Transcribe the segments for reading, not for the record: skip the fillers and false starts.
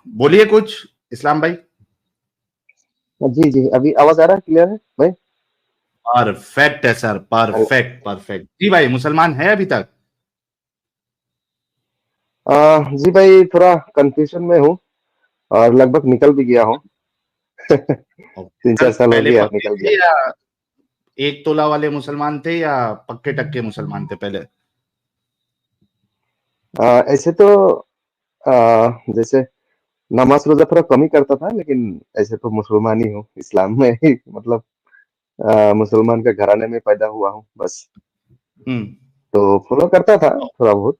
बोलिए कुछ इस्लाम भाई। जी, जी। अभी आवाज़ आ रहा है, क्लियर है भाई? परफेक्ट है सर, अरे परफेक्ट परफेक्ट। जी भाई, मुसलमान है अभी तक? जी भाई, थोड़ा कन्फ्यूज़न में हूँ और लगभग निकल भी गया हूँ। सर 3-4 साल हो पहले गया पक्के निकल गया। थे या एक तोला वाले मुसलमान थे या पक्के टक्के मुसलमान थे पहले? ऐसे तो जैसे नमाज़ रोज़ा थोड़ा कम ही करता था, लेकिन ऐसे तो मुसलमान ही हूँ, इस्लाम में ही मतलब मुसलमान के घराने में पैदा हुआ हूँ बस। हम्म। तो फ़ॉलो करता था थोड़ा बहुत,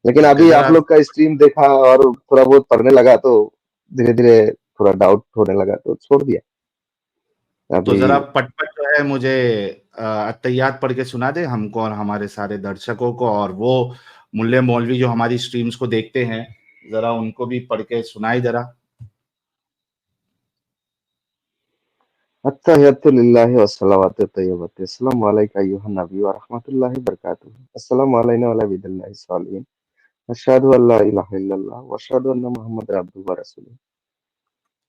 लेकिन ओके अभी आप जरा। लोग का स्ट्रीम देखा और थोड़ा बहुत पढ़ने लगा तो धीरे-धीरे थोड़ा डाउट होने लगा तो छोड़ दिया। तो अभी जरा पटपट जो है मुझे अत्तहियात पढ़ के सुना दे हमको और हमारे सारे दर्शकों को, और वो मुल्ले मौलवी जो हमारी स्ट्रीम्स को देखते हैं जरा उनको भी पढ़ के सुनाई जरा। अत्तहिय्यतु लिल्लाहि वस्सलावातु तय्यिबतु अस्सलामु अलैका अय्युहन नबी व रहमतुल्लाहि व बरकातुहू अस्सलामु अलैना व अला इबादिल्लाहि स्सालिहीन अशहदु अल्ला इलाहा इल्लल्लाह व अशहदु अन्ना मुहम्मदन अब्दुहु व रसूलुहू।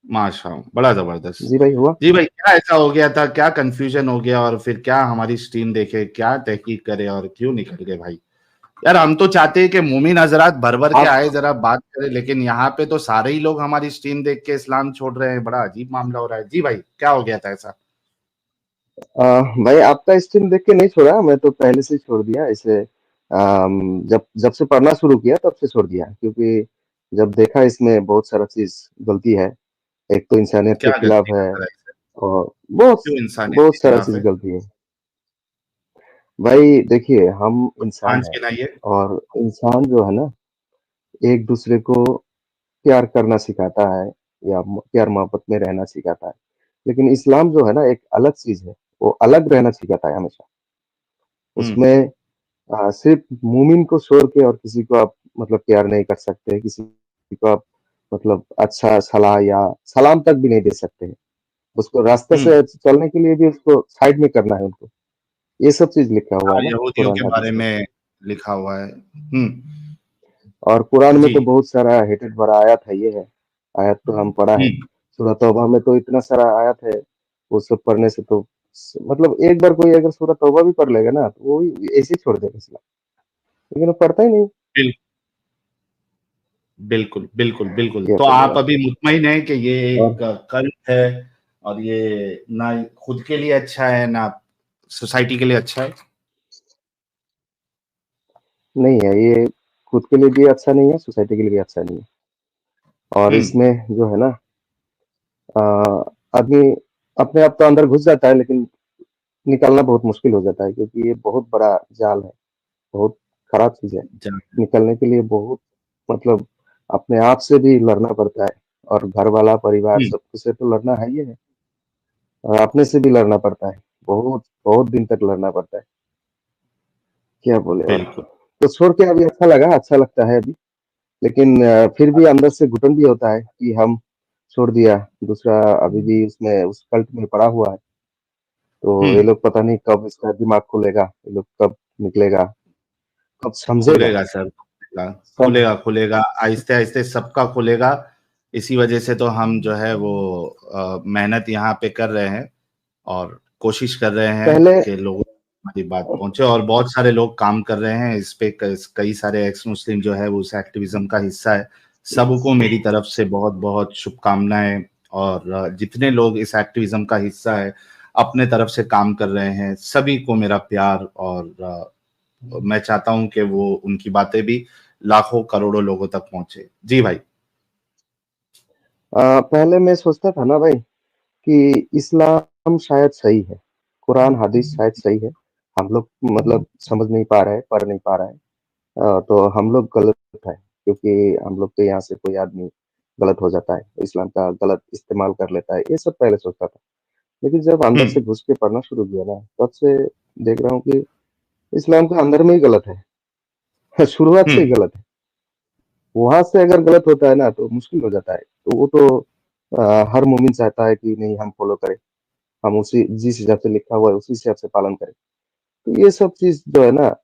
माशाअल्लाह, बड़ा जबरदस्त। जी भाई हुआ? जी भाई, क्या ऐसा हो गया था, क्या कंफ्यूजन हो गया और फिर क्या हमारी स्ट्रीम देखे, क्या तहकीक करे और क्यों निकल गए भाई? यार हम तो चाहते हैं कि मोमिन हजरात भर भर के आप आए जरा बात करें, लेकिन यहाँ पे तो सारे ही लोग हमारी स्ट्रीम देख के इस्लाम छोड़ रहे हैं। बड़ा अजीब मामला हो रहा है। जी भाई, क्या हो गया था ऐसा? भाई आपका स्ट्रीम देख के नहीं छोड़ा, मैं तो पहले से ही छोड़ दिया। ऐसे जब जब से पढ़ना शुरू किया तब से छोड़ दिया, क्योंकि जब देखा इसमें बहुत सारा चीज़ गलती है। एक तो इंसानियत के क्या खिलाफ गलती है कर रहा है? और बहुत क्यों इंसानियत बहुत के सारा खिलाफ चीज़ है? गलती है। भाई देखिए, हम कुछ इंसान पांच हैं गिनाइए। और इंसान जो है ना, एक दूसरे को प्यार करना सिखाता है या प्यार मोहब्बत में रहना सिखाता है। लेकिन इस्लाम जो है ना, एक अलग चीज़ है, वो अलग रहना सिखाता है हमेशा। हम्म। उसमें सिर्फ मोमिन को छोड़ के और किसी को आप मतलब प्यार नहीं कर सकते, किसी को आप मतलब अच्छा सलाह या सलाम तक भी नहीं दे सकते हैं। उसको रास्ते हम्म। से चलने के लिए भी उसको साइड में करना है उनको। ये सब चीज़ लिखा हुआ हाँ, है ना यहूदियों कुरान के बारे हदीस में। में लिखा हुआ है। और कुरान में जी। तो बहुत सारा हेटेड भरा आयत है, ये है। आयत तो हम पढ़ा है। हम्म। सूरह तौबा में तो इतना सारा आयत है, वो सब पढ़ने से तो मतलब एक बार कोई अगर सूरह तौबा भी पढ़ लेगा ना, तो वो ऐसे ही छोड़ देगा इस्लाम। लेकिन वो पढ़ता ही नहीं। बिल, बिल्कुल बिल्कुल बिल्कुल। क्या तो बोले आप आप? अभी मुतमईन हैं कि ये और एक कल्ट है और ये ना खुद के लिए अच्छा है ना सोसाइटी के लिए अच्छा है? नहीं है ये, खुद के लिए भी अच्छा नहीं है, सोसाइटी के लिए भी अच्छा नहीं है। और हम्म। इसमें जो है ना, अ, आदमी अपने आप तो अंदर घुस जाता है, लेकिन निकलना बहुत मुश्किल हो जाता है, क्योंकि ये बहुत बड़ा जाल है, बहुत खराब चीज़ है। जा- निकलने के लिए बहुत मतलब अपने आप से भी लड़ना पड़ता है, और घर वाला, परिवार हम्म। सबसे से तो लड़ना है ही है, और अपने से भी लड़ना पड़ता है। बहुत, बहुत दिन तक लड़ना पड़ता है। क्या बोले और? बिल्कुल। तो छोड़ के अभी अच्छा लगा, अच्छा लगता है अभी। लेकिन फिर भी अंदर से घुटन भी होता है कि हम छोड़ दिया, दूसरा अभी भी उसमें उस कल्ट में पड़ा हुआ है। तो ये हम्म। लोग पता नहीं कब इसका दिमाग खुलेगा, ये लोग कब निकलेगा, कब समझेगा। खुलेगा सर, खुलेगा सब खुलेगा खुलेगा, आहिस्ते आहिस्ते सबका खुलेगा। इसी वजह से तो हम जो है वो मेहनत यहाँ पे कर रहे हैं और कोशिश कर रहे हैं पहले कि लोगों तक हमारी बात पहुंचे, और बहुत सारे लोग काम कर रहे हैं इस पे। कई सारे एक्स मुस्लिम जो है वो उस एक्टिविज्म का हिस्सा है। सबको मेरी तरफ से बहुत बहुत शुभकामनाएं। और जितने लोग इस एक्टिविज्म का हिस्सा है, अपने तरफ से काम कर रहे हैं, सभी को मेरा प्यार। और मैं चाहता हूं कि वो उनकी बातें भी लाखों करोड़ों लोगों तक पहुंचे। जी भाई। पहले मैं सोचता था ना भाई कि इस्लाम शायद सही है, कुरान हदीस शायद सही है। हम लोग मतलब समझ नहीं पा रहे हैं, पढ़ नहीं पा रहे हैं। तो हम लोग गलत है, क्योंकि हम लोग के यहाँ से कोई आदमी गलत हो जाता है, इस्लाम का गलत इस्तेमाल कर लेता है, ये सब पहले सोचता था। लेकिन जब अंदर हम्म। से घुस के पढ़ना शुरू किया ना, तब से देख रहा हूँ कि इस्लाम का अंदर में ही गलत है। शुरुआत से ही हम्म। गलत है। वहाँ से अगर गलत होता है ना, तो मुश्किल हो जाता है। तो वो तो हर मोमिन चाहता है कि नहीं, हम फॉलो करें, हम उसी जिस हिसाब से लिखा हुआ है उसी हिसाब से पालन करें। तो ये सब चीज़ जो है ना,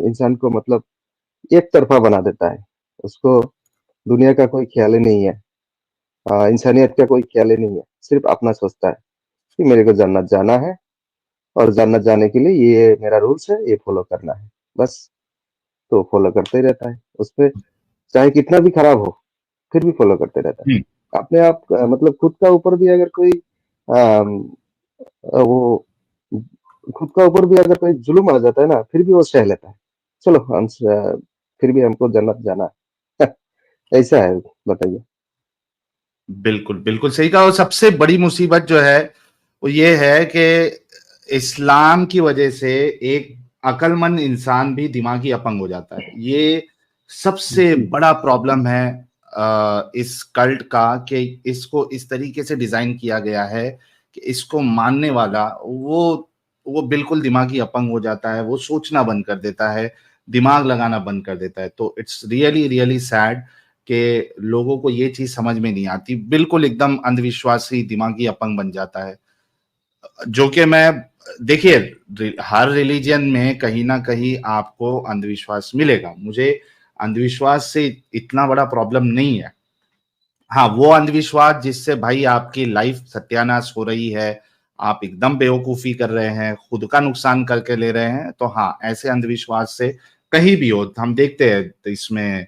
इंसान को मतलब एक तरफ़ा बना देता है। उसको दुनिया का कोई ख्याल ही नहीं है, इंसानियत का कोई ख्याल ही नहीं है, सिर्फ अपना सोचता है कि मेरे को जन्नत जाना है और जन्नत जाने के लिए ये मेरा रूल्स है, ये फॉलो करना है, बस। तो फॉलो करते ही रहता है, उसपे चाहे कितना भी खराब हो, फिर भी फॉलो करते रहता हम्म, है। अपने आप मतलब खुद का ऊपर भी अगर कोई वो खुद का ऊपर भी अगर कोई जुल्म आ जाता है ना, फिर भी वो सह लेता है। चलो फिर भी हमको जन्नत जाना है। ऐसा है, बताइए। बिल्कुल बिल्कुल सही कहा। और सबसे बड़ी मुसीबत जो है वो ये है कि इस्लाम की वजह से एक अक्लमंद इंसान भी दिमागी अपंग हो जाता है। ये सबसे जी। बड़ा प्रॉब्लम है इस कल्ट का, कि इसको इस तरीके से डिजाइन किया गया है कि इसको मानने वाला वो बिल्कुल दिमागी अपंग हो जाता है, वो सोचना बंद कर देता है, दिमाग लगाना बंद कर देता है। तो इट्स रियली रियली सैड कि लोगों को ये चीज समझ में नहीं आती, बिल्कुल एकदम अंधविश्वासी दिमागी अपंग बन जाता है। जो कि मैं, देखिए, हर रिलीजन में कहीं ना कहीं आपको अंधविश्वास मिलेगा। मुझे अंधविश्वास से इतना बड़ा प्रॉब्लम नहीं है। हाँ, वो अंधविश्वास जिससे भाई आपकी लाइफ सत्यानाश हो रही है, आप एकदम बेवकूफी कर रहे हैं, खुद का नुकसान करके ले रहे हैं, तो हाँ, ऐसे अंधविश्वास से कहीं भी हो, हम देखते हैं तो इसमें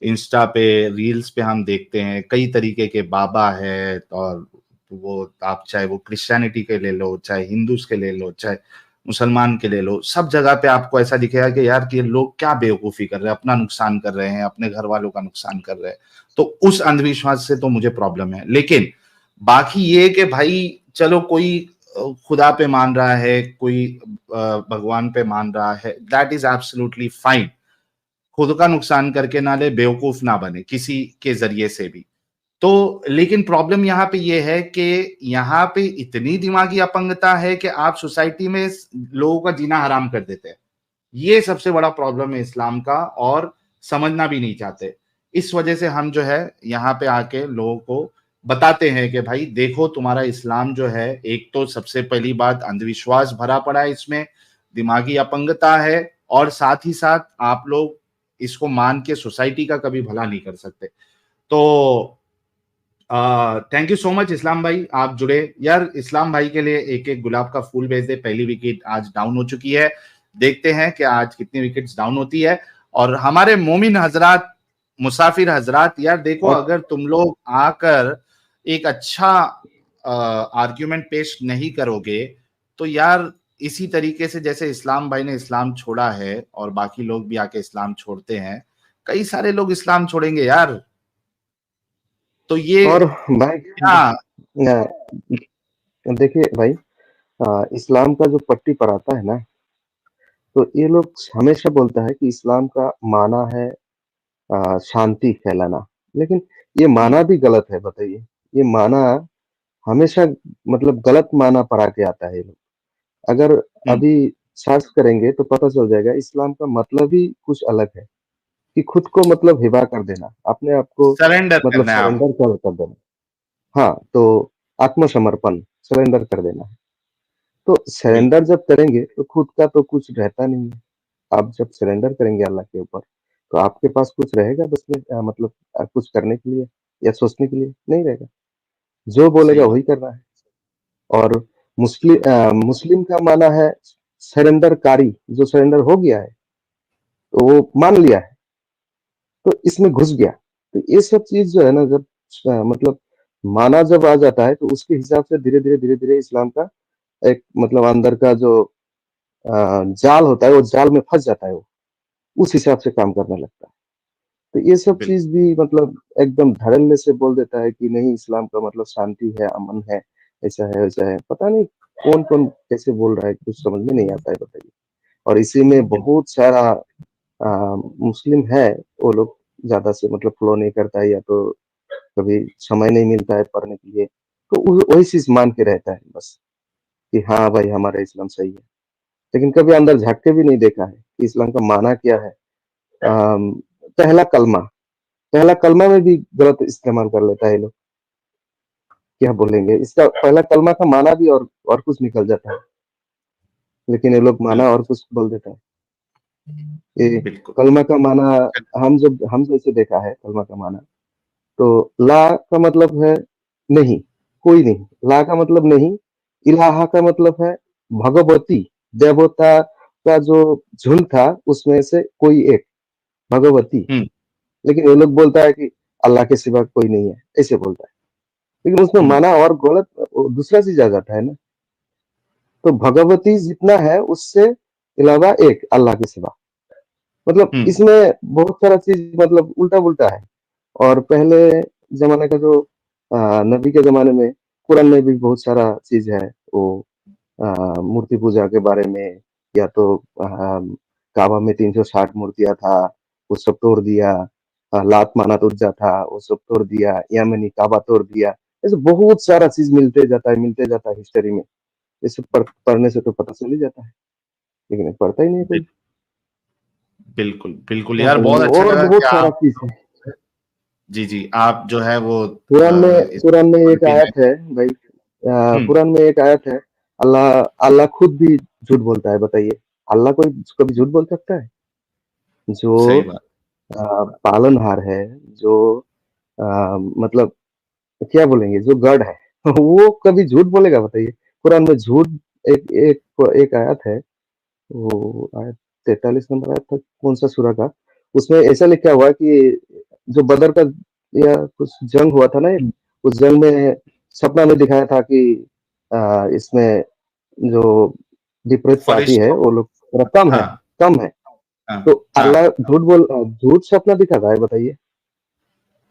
इंस्टा पे, रील्स पे हम देखते हैं कई तरीके के बाबा है। और वो आप चाहे वो क्रिश्चियनिटी के ले लो, चाहे हिंदूज के ले लो, चाहे मुसलमान के ले लो, सब जगह पे आपको ऐसा दिखेगा कि यार कि ये लोग क्या बेवकूफी कर रहे हैं, अपना नुकसान कर रहे हैं, अपने घर वालों का नुकसान कर रहे हैं। तो उस अंधविश्वास से तो मुझे प्रॉब्लम है। लेकिन बाकी ये कि भाई चलो कोई खुदा पे मान रहा है, कोई भगवान पे मान रहा है, दैट इज एब्सोल्युटली फाइन। खुद का नुकसान करके ना ले, बेवकूफ ना बने किसी के जरिए से भी। तो लेकिन प्रॉब्लम यहाँ पे ये है कि यहाँ पे इतनी दिमागी अपंगता है कि आप सोसाइटी में लोगों का जीना हराम कर देते हैं। ये सबसे बड़ा प्रॉब्लम है इस्लाम का, और समझना भी नहीं चाहते। इस वजह से हम जो है यहाँ पे आके लोगों को बताते हैं कि भाई देखो, तुम्हारा इस्लाम जो है, एक तो सबसे पहली बात अंधविश्वास भरा पड़ा है इसमें, दिमागी अपंगता है, और साथ ही साथ आप लोग इसको मान के सोसाइटी का कभी भला नहीं कर सकते। तो थैंक यू सो मच इस्लाम भाई, आप जुड़े। यार इस्लाम भाई के लिए एक एक गुलाब का फूल भेज दे। पहली विकेट आज डाउन हो चुकी है, देखते हैं कि आज कितनी विकेट्स डाउन होती है। और हमारे मोमिन हजरात, मुसाफिर हजरात, यार देखो, और अगर तुम लोग आकर एक अच्छा आर्ग्यूमेंट पेश नहीं करोगे, तो यार इसी तरीके से जैसे इस्लाम भाई ने इस्लाम छोड़ा है और बाकी लोग भी आके इस्लाम छोड़ते हैं, कई सारे लोग इस्लाम छोड़ेंगे यार। तो ये और भाई क्या। देखिए भाई, इस्लाम का जो पट्टी पढ़ाता है ना, तो ये लोग हमेशा बोलता है कि इस्लाम का माना है शांति फैलाना। लेकिन ये हम्म, माना भी गलत है, बताइए। ये माना हमेशा मतलब गलत माना पढ़ा के आता है ये लोग। अगर हम्म, अभी सर्च करेंगे तो पता चल जाएगा, इस्लाम का मतलब ही कुछ अलग है, कि खुद को मतलब हिबा कर देना, अपने आप को सरेंडर मतलब करना है आप। सरेंडर कर देना। हाँ, तो आत्मसमर्पण, सरेंडर कर देना है। तो बिल्कुल सरेंडर जब करेंगे तो खुद का तो कुछ रहता नहीं है। आप जब सरेंडर करेंगे अल्लाह के ऊपर, तो आपके पास कुछ रहेगा बस में, मतलब कुछ करने के लिए या सोचने के लिए नहीं रहेगा। जो सही बोलेगा बात। वही करना है। और मुस्लिम का माना है सरेंडरकारी, जो सरेंडर हो गया है, तो वो मान लिया है, तो इसमें घुस गया। तो ये सब चीज़ जो है ना, जब मतलब माना जब आ जाता है, तो उसके हिसाब से धीरे-धीरे इस्लाम का एक मतलब अंदर का जो जाल होता है, वो जाल में फँस जाता है वो, उस हिसाब से काम करने लगता है। तो ये सब बिल्कुल चीज़ भी मतलब एकदम धड़ल्ले से बोल देता है कि नहीं, इस्लाम का मतलब शांति है, अमन है, ऐसा है, वैसा है। पता नहीं कौन-कौन कैसे बोल रहा है, कुछ समझ में नहीं आता है, बताइए। और इसी में बिल्कुल बहुत सारा मुस्लिम है, वो लोग ज़्यादा से मतलब फ़ॉलो नहीं करता है, या तो कभी समय नहीं मिलता है पढ़ने के लिए, तो वही चीज़ मान के रहता है बस, कि हाँ भाई, हमारा इस्लाम सही है। लेकिन कभी अंदर झाँक के भी नहीं देखा है कि इस्लाम का माना क्या है। अम, पहला कलमा पहला कलमा में भी गलत इस्तेमाल कर लेता है ये लोग। क्या बोलेंगे? इसका पहला कलमा का माना भी और कुछ निकल जाता है, लेकिन ये लोग माना बिल्कुल और कुछ बोल देता है। ये बिल्कुल। कलमा का माना, हम जैसे देखा है कलमा का माना, तो ला का मतलब है नहीं, कोई नहीं। ला का मतलब नहीं, इलाहा का मतलब है भगवती, देवता का जो झुंड था उसमें से कोई एक, भगवती। हम्म लेकिन वो लोग बोलता है कि अल्लाह के सिवा कोई नहीं है, ऐसे बोलता है। लेकिन उसमें हम्म माना और गलत दूसरा चीज आ जाता है ना। तो भगवती जितना है उससे अलावा एक अल्लाह के सिवा, मतलब हम्म इसमें बहुत सारा चीज मतलब उल्टा पुल्टा है। और पहले जमाने का जो नबी के जमाने में कुरान में भी बहुत सारा चीज है, वो मूर्ति पूजा के बारे में, या तो काबा में 360 मूर्तियां था, वो सब तोड़ दिया। लात मानात उज्जा था, वो सब तोड़ दिया। यमनी काबा तोड़ दिया। ऐसे बहुत सारा चीज मिलते जाता है हिस्ट्री में। ये सब पढ़ने से तो पता चल ही जाता है, लेकिन पढ़ता ही नहीं कोई। बिल्कुल बिल्कुल क्या यार, बहुत बोलेंगे, अच्छा और लगा कि बहुत सारा आप, चीज है। जी जी, आप जो है वो इस कुरान में एक क्वालिटी आयत में। है भाई, हम्म कुरान में एक आयत है। अल्लाह अल्लाह खुद भी झूठ बोलता है, बताइए। अल्लाह कोई कभी झूठ बोल सकता है? जो सही बात। पालनहार है, जो मतलब क्या बोलेंगे, जो गॉड है वो कभी झूठ बोलेगा, बताइए? कुरान में झूठ, एक एक एक आयत है, वो आयत 43 नंबर आयत था, कौन सा सूरा का? उसमें ऐसा लिखा हुआ है कि जो बदर का या कुछ जंग हुआ था ना एक, हम्म, उस जंग में सपना में दिखाया था कि इसमें जो विपरीत पार्टी है फरिश्तों वो को। लोग थोड़ा कम है, हाँ कम है। हाँ तो हाँ, अल्लाह झूठ सपना दिखाता है, बताइए?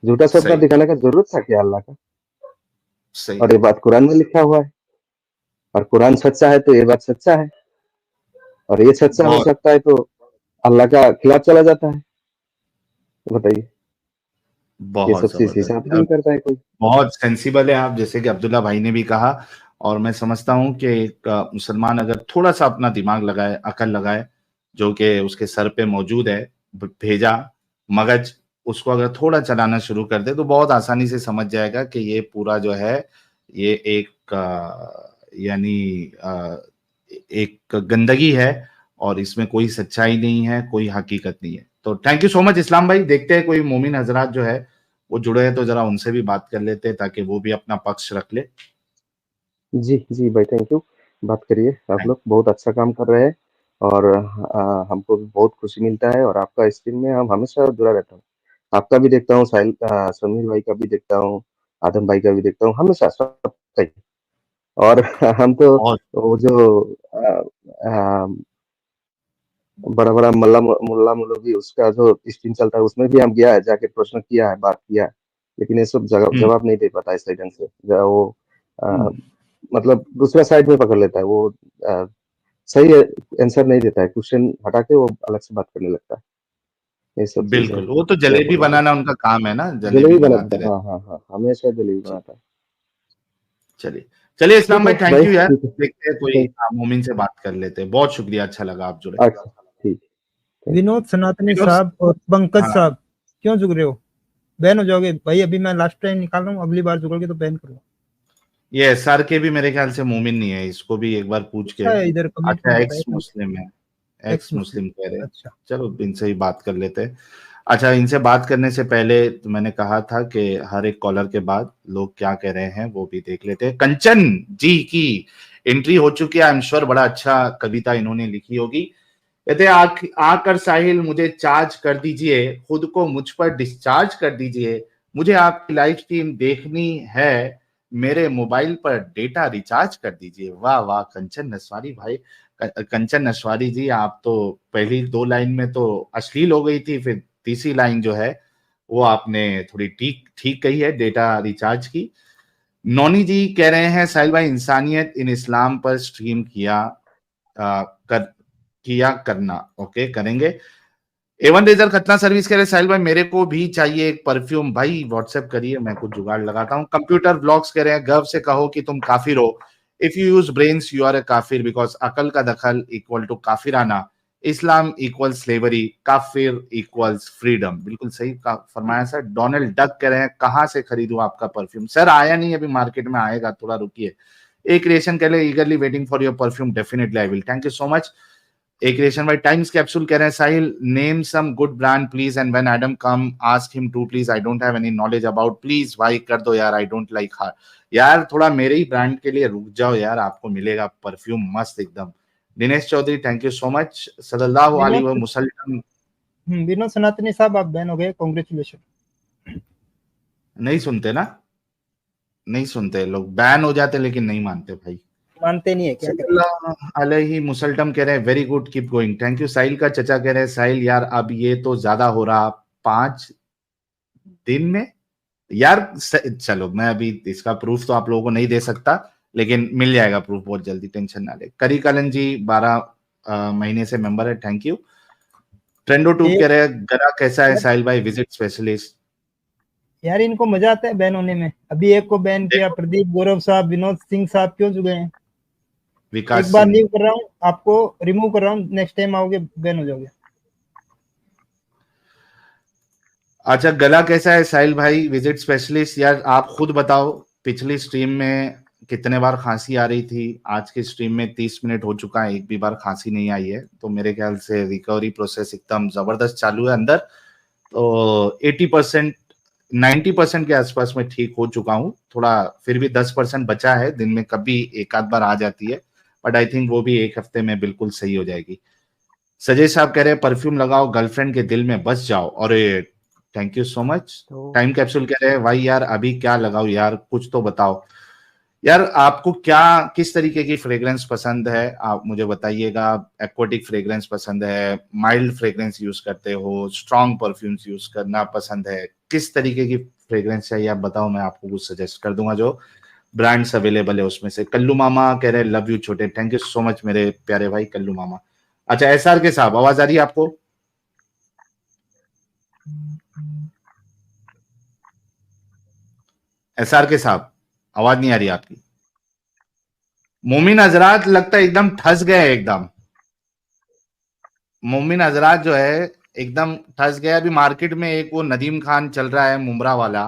झूठा सपना सही दिखाने का जरूरत था क्या अल्लाह का? सही और ये बात कुरान में लिखा हुआ है, और कुरान सच्चा है तो ये बात सच्चा है। और ये सच्चा हो बहुत सकता है तो अल्लाह का खिलाफ चला जाता है, तो बताइए? ये सब बहुत चीज जबरदस्त हिसाब ही यार, नहीं करता है कोई। बहुत सेंसिबल है आप, जैसे कि अब्दुल्ला भाई ने भी कहा। और मैं समझता हूँ कि एक मुसलमान अगर थोड़ा सा अपना दिमाग लगाए, अकल लगाए, जो कि उसके सर पे मौजूद है, भेजा मगज, उसको अगर थोड़ा चलाना शुरू कर दे तो बहुत आसानी से समझ जाएगा कि ये पूरा जो है, ये एक यानी एक गंदगी है, और इसमें कोई सच्चाई नहीं है, कोई हकीकत नहीं है। तो थैंक यू सो मच इस्लाम भाई। देखते हैं कोई मोमिन हजरात जो है वो जुड़े हैं तो जरा उनसे भी बात कर लेते हैं, ताकि वो भी अपना पक्ष रख ले। जी, जी भाई, थैंक यू। बात करिए, आप लोग बहुत अच्छा काम कर रहे हैं। और हमको भी बहुत खुशी मिलता है, और आपका स्ट्रीम में हम हमेशा जुड़ा रहता हूँ। आपका भी देखता हूँ, समीर भाई का भी देखता हूँ, आदम भाई का भी देखता हूँ, हमेशा सबका ही। और हम तो बहुत वो जो बड़ा-बड़ा मुल्ला मौलवी उसका जो स्ट्रीम चलता है उसमें भी हम गया है, जाके प्रश्न किया है, बात किया है। लेकिन ये सब हम्म जवाब नहीं दे पाता है सही ढंग से। वो अ, हम्म, मतलब दूसरा साइड में पकड़ लेता है वो, अ, सही आंसर नहीं देता है, क्वेश्चन हटा के वो अलग से बात करने लगता है। ये सब चीज़ है, बिल्कुल, वो तो क्या जलेबी बोलेंगे? बनाना उनका काम है ना, जलेबी जलेबी बनाता बनाते है, रहते। हाँ, हाँ, हाँ, हमेशा जलेबी जी, बनाता है। चलिए चलिए इस्लाम ठीक भाई, है थैंक भाई, यू यार। ठीक है, देखते हैं कोई थैंक मोमिन से बात कर लेते हैं। बहुत शुक्रिया, अच्छा लगा आप जुड़े। अच्छा, ठीक, थैंक विनोद सनातनी फिरोज, साहब और पंकज हाँ, साहब, क्यों झुक रहे हो? बैन हो जाओगे भाई। अभी मैं लास्ट टाइम निकाल रहा हूँ, अगली बार झुकोगे तो बैन करूंगा। ये एसआर के भी मेरे ख्याल से मोमिन नहीं है, इसको भी एक बार पूछ के। अच्छा है, इधर कमेंट में अच्छा, बताया एक्स था। मुस्लिम है, एक्स एक्स मुस्लिम। मुस्लिम कह रहे हैं। अच्छा। चलो इनसे ही बात कर लेते हैं। अच्छा, इनसे बात करने से पहले तो मैंने कहा था कि हर एक कॉलर के बाद लोग क्या कह रहे हैं वो भी देख लेते हैं। कंचन जी की एंट्री हो चुकी है, आई एम श्योर बड़ा अच्छा कविता इन्होंने लिखी होगी। कहते आकर साहिल मुझे चार्ज कर दीजिए, खुद को मुझ पर डिस्चार्ज कर दीजिए, मुझे आपकी लाइव स्ट्रीम देखनी है, मेरे मोबाइल पर डेटा रिचार्ज कर दीजिए। वाह वाह कंचन नसवारी भाई, कंचन नसवारी जी, आप तो पहली दो लाइन में तो अश्लील हो गई थी, फिर तीसरी लाइन जो है वो आपने थोड़ी ठीक ठीक कही है, डेटा रिचार्ज की। नौनी जी कह रहे हैं साहिल भाई इंसानियत इन इस्लाम पर स्ट्रीम किया कर किया करना, ओके करेंगे। एवन रेजर खतना सर्विस कह रहे साहिल भाई मेरे को भी चाहिए एक परफ्यूम, भाई व्हाट्सएप करिए, मैं कुछ जुगाड़ लगाता हूँ। कंप्यूटर ब्लॉग्स कह रहे हैं गर्व से कहो कि तुम काफिर हो, if you use brains you are a काफिर, बिकॉज अकल का दखल इक्वल टू काफिराना, इस्लाम इक्वल स्लेवरी, काफिर इक्वल्स फ्रीडम। बिल्कुल सही का फरमाया सर। डोनाल्ड डक कह रहे हैं कहाँ से खरीदूं आपका परफ्यूम? सर आया नहीं अभी, मार्केट में आएगा, थोड़ा रुकिए। एक क्रिएशन कह रहे eagerly waiting for your perfume, definitely I will, thank you so much. एक रेशन भाई टाइम्स कैप्सूल कह रहे हैं Sahil name some good brand please and when Adam come ask him to please I don't have any knowledge about please भाई कर दो यार आई डोंट लाइक हार यार थोड़ा मेरे ही ब्रांड के लिए रुक जाओ यार आपको मिलेगा परफ्यूम मस्त एकदम। Dinesh Chaudhary thank you so much सल्लल्लाहु अलैहि वसल्लम। विनोद सनातनी साहब आप बैन हो गए, कॉन्ग्रेचुलेशन। नहीं सुनते ना, नहीं सुनते लोग, बैन हो जाते लेकिन नहीं मानते भाई, मानते नहीं है क्या करें। अलैहि मुसल्टम कह रहे हैं very good keep going thank you. Sahil का चचा कह रहे हैं साहिल यार अब ये तो ज्यादा हो रहा 5 दिन में यार चलो मैं अभी इसका प्रूफ तो आप लोगों को नहीं दे सकता लेकिन मिल जाएगा प्रूफ बहुत जल्दी, टेंशन ना ले। करी कलन जी 12 महीने से मेंबर है थैंक यू। ट्रेंडो टू कह रहे हैं गला कैसा है साहिल भाई विजिट स्पेशलिस्ट। यार इनको मजा आता है बैन होने में, अभी एक को बैन किया प्रदीप गौरव साहब, विनोद सिंह साहब क्यों चुके हैं। विकास एक बार लीव कर रहा हूँ, आपको रिमूव कर रहा हूँ, नेक्स्ट टाइम आओगे बैन हो जाओगे। अच्छा गला कैसा है साहिल भाई विजिट स्पेशलिस्ट। यार आप खुद बताओ पिछली स्ट्रीम में कितने बार खांसी आ रही थी, आज की स्ट्रीम में 30 मिनट हो चुका है एक भी बार खांसी नहीं आई है, तो मेरे ख्याल से रिकवरी प्रोसेस एकदम जबरदस्त चालू है अंदर। तो 80% 90% के आसपास में ठीक हो चुका हूँ, थोड़ा फिर भी 10% बचा है, दिन में कभी एक आध बार आ जाती है बट आई थिंक वो भी एक हफ्ते में बिल्कुल सही हो जाएगी। सजय साहब कह रहे हैं परफ्यूम लगाओ गर्लफ्रेंड के दिल में बस जाओ। और thank you so much. Time capsule कह रहे हैं भाई यार अभी क्या लगाओ यार कुछ तो बताओ। यार आपको क्या किस तरीके की फ्रेग्रेंस पसंद है आप मुझे बताइएगा। एक्वाटिक फ्रेग्रेंस पसंद है, माइल्ड फ्रेग्रेंस यूज करते हो, स्ट्रॉन्ग परफ्यूम्स यूज करना पसंद है, किस तरीके की फ्रेग्रेंस चाहिए आप बताओ, मैं आपको कुछ सजेस्ट कर दूंगा जो ब्रांड्स अवेलेबल है उसमें से। कल्लू मामा कह रहे हैं लव यू छोटे, थैंक यू सो मच मेरे प्यारे भाई कल्लू मामा। अच्छा एसआर के साहब आवाज आ रही है आपको। एसआर के साहब आवाज नहीं आ रही आपकी। मोमिन हजरात लगता है एकदम ठस गए, एकदम मोमिन हजरात जो है एकदम ठस गया। अभी मार्केट में एक वो नदीम खान चल रहा है मुमरा वाला,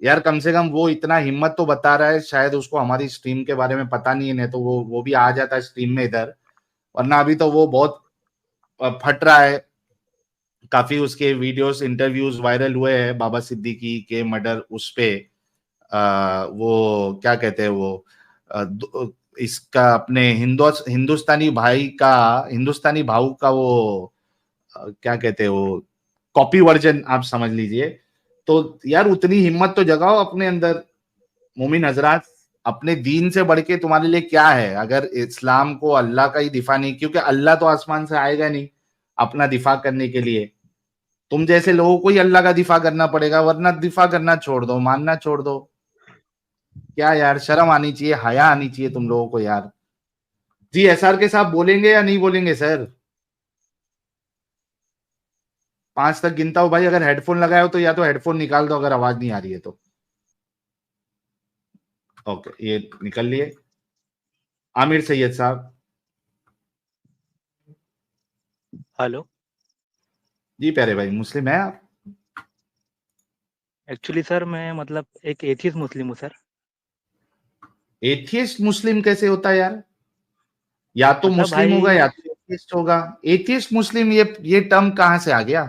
यार कम से कम वो इतना हिम्मत तो बता रहा है, शायद उसको हमारी स्ट्रीम के बारे में पता नहीं है, नहीं तो वो भी आ जाता है स्ट्रीम में इधर, वरना अभी तो वो बहुत फट रहा है। काफी उसके वीडियोस इंटरव्यूज वायरल हुए हैं बाबा सिद्दीकी के मर्डर उस पे वो क्या कहते हैं वो इसका अपने हिंदुस्तानी भाई का हिंदुस्तानी भाऊ का वो क्या कहते हैं वो कॉपी वर्जन आप समझ लीजिए। तो यार उतनी हिम्मत तो जगाओ अपने अंदर मोमिन हजरात, अपने दीन से बढ़ के तुम्हारे लिए क्या है। अगर इस्लाम को अल्लाह का ही दिफा नहीं, क्योंकि अल्लाह तो आसमान से आएगा नहीं अपना दिफा करने के लिए, तुम जैसे लोगों को ही अल्लाह का दिफा करना पड़ेगा, वरना दिफा करना छोड़ दो, मानना छोड़ दो। क्या यार शर्म आनी चाहिए, हया आनी चाहिए तुम लोगों को यार। जी एसआर के साहब बोलेंगे या नहीं बोलेंगे सर। 5 तक गिनता हूं भाई, अगर हेडफोन लगाए हो तो या तो हेडफोन निकाल दो अगर आवाज नहीं आ रही है तो। ओके ये निकल लिए। आमिर सैयद साहब। हेलो जी प्यारे भाई मुस्लिम है आप। एक्चुअली सर मैं मतलब एक एथियस्ट मुस्लिम हूँ सर। एथियस्ट मुस्लिम कैसे होता है यार, या तो मतलब मुस्लिम होगा भाई या तो एथियस्ट होगा। एथियस्ट मुस्लिम ये टर्म कहां से आ गया।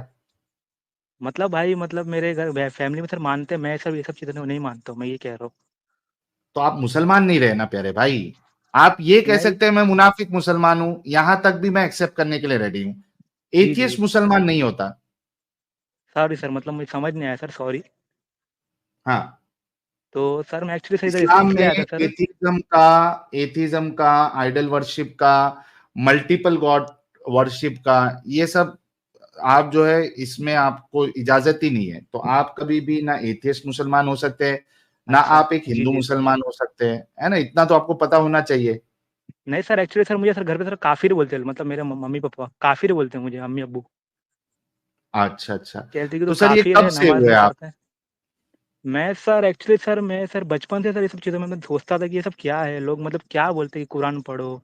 मतलब भाई मतलब मेरे घर फैमिली में सर मानते हैं, मैं सर ये सब चीज़ें नहीं मानता हूँ, मैं ये कह रहा हूँ। तो आप मुसलमान नहीं रहे ना प्यारे भाई। आप ये कह नहीं सकते हैं मैं मुनाफिक मुसलमान हूं, यहां तक भी मैं एक्सेप्ट करने के लिए रेडी हूं। जी जी एथियस्ट मुसलमान नहीं होता। सॉरी सर, मतलब मुझे समझ नहीं आया सर, सॉरी। हाँ तो सर मैं एक्चुअली सर इधर इस्लाम इसलिए में आया था सर। एथिज्म का आइडल वर्शिप का, मल्टीपल गॉड वर्शिप का, ये सब आप जो है इसमें आपको इजाजत ही नहीं है, तो आप कभी भी ना एथियस्ट मुसलमान हो सकते हैं ना अच्छा आप एक जी हिंदू जी सर। मुसलमान हो सकते हैं, है ना, इतना तो आपको पता होना चाहिए। नहीं सर एक्चुअली सर मुझे सर घर पे सर काफिर बोलते हैं, मतलब मेरे मम्मी पापा काफिर बोलते हैं मुझे, मम्मी अब्बू अच्छा अच्छा। कहते हैं कि तो तो सर ये काफिर कब है, से नमाज हुए नहीं आप। पढ़ता है। मैं सर एक्चुअली सर मैं सर बचपन से सर ये सब चीज़ों में मैं सोचता था कि ये सब क्या है, लोग मतलब क्या बोलते हैं कि कुरान पढ़ो,